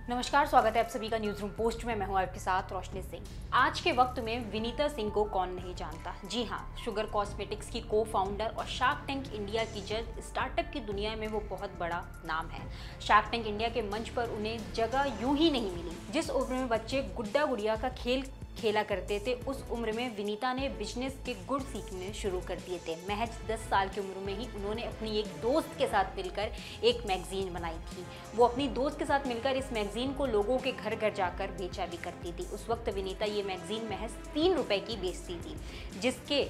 नमस्कार, स्वागत है आप सभी का न्यूज रूम पोस्ट में। मैं हूं आपके साथ रोशनी सिंह। आज के वक्त में विनीता सिंह को कौन नहीं जानता। जी हां, शुगर कॉस्मेटिक्स की को फाउंडर और शार्क टैंक इंडिया की जज। स्टार्टअप की दुनिया में वो बहुत बड़ा नाम है। शार्क टैंक इंडिया के मंच पर उन्हें जगह यूं ही नहीं मिली। जिस उम्र में बच्चे गुड्डा गुड़िया का खेल खेला करते थे, उस उम्र में विनीता ने बिजनेस के गुर सीखने शुरू कर दिए थे। महज 10 साल की उम्र में ही उन्होंने अपनी एक दोस्त के साथ मिलकर एक मैगजीन बनाई थी। वो अपनी दोस्त के साथ मिलकर इस मैगजीन को लोगों के घर घर जाकर बेचा भी करती थी। उस वक्त विनीता ये मैगजीन महज 3 रुपए की बेचती थी, जिसके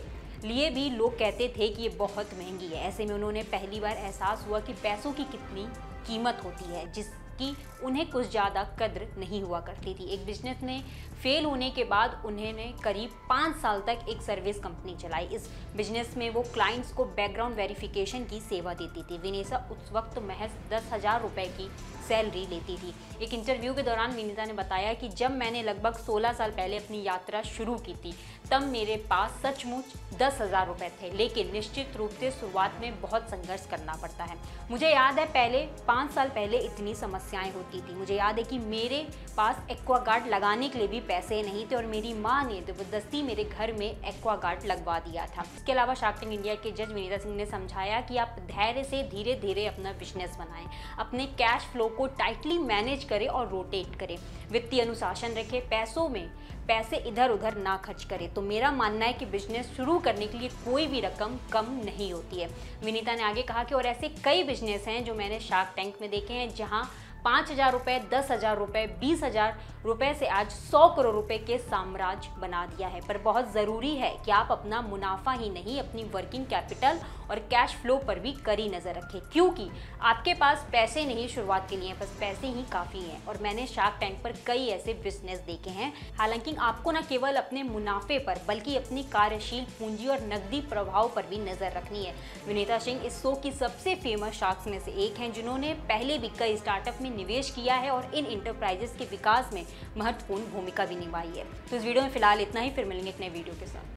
लिए भी लोग कहते थे कि ये बहुत महंगी है। ऐसे में उन्होंने पहली बार एहसास हुआ कि पैसों की कितनी कीमत होती है, जिसकी उन्हें कुछ ज़्यादा कद्र नहीं हुआ करती थी। एक बिजनेस में फेल होने के बाद उन्होंने करीब 5 साल तक एक सर्विस कंपनी चलाई। इस बिजनेस में वो क्लाइंट्स को बैकग्राउंड वेरिफिकेशन की सेवा देती थी। विनीता उस वक्त महज 10,000 रुपये की सैलरी लेती थी। एक इंटरव्यू के दौरान विनीता ने बताया कि जब मैंने लगभग 16 साल पहले अपनी यात्रा शुरू की थी, तब मेरे पास सचमुच 10,000 रुपये थे, लेकिन निश्चित रूप से शुरुआत में बहुत संघर्ष करना पड़ता है। मुझे याद है पहले 5 साल पहले इतनी समस्याएं होती थी। मुझे याद है कि मेरे पास एक्वागार्ड लगाने के लिए भी पैसे नहीं थे और मेरी माँ ने जबरदस्ती मेरे घर में एक्वागार्ड लगवा दिया था। इसके अलावा शार्क टैंक इंडिया के जज विनीता सिंह ने समझाया कि आप धैर्य से धीरे धीरे अपना बिजनेस बनाएं, अपने कैश फ्लो को टाइटली मैनेज करें और रोटेट करें, वित्तीय अनुशासन रखें, पैसों में पैसे इधर उधर ना खर्च करें। तो मेरा मानना है कि बिजनेस शुरू करने के लिए कोई भी रकम कम नहीं होती है। विनीता ने आगे कहा कि और ऐसे कई बिजनेस हैं जो मैंने शार्क टैंक में देखे हैं, जहां 5,000 रुपये, 10,000 रुपये, 20,000 रुपये से आज 100 करोड़ रुपए के साम्राज्य बना दिया है। पर बहुत ज़रूरी है कि आप अपना मुनाफा ही नहीं, अपनी वर्किंग कैपिटल और कैश फ्लो पर भी कड़ी नज़र रखें, क्योंकि आपके पास पैसे नहीं शुरुआत के लिए, बस पैसे ही काफ़ी हैं। और मैंने शार्क टैंक पर कई ऐसे बिजनेस देखे हैं। हालांकि आपको न केवल अपने मुनाफे पर बल्कि अपनी कार्यशील पूंजी और नकदी प्रभाव पर भी नज़र रखनी है। विनीता सिंह इस शो की सबसे फेमस शार्क्स में से एक हैं, जिन्होंने पहले भी कई स्टार्टअप में निवेश किया है और इन इंटरप्राइजेस के विकास में महत्वपूर्ण भूमिका भी निभाई है। तो इस वीडियो में फिलहाल इतना ही, फिर मिलेंगे एक नए वीडियो के साथ।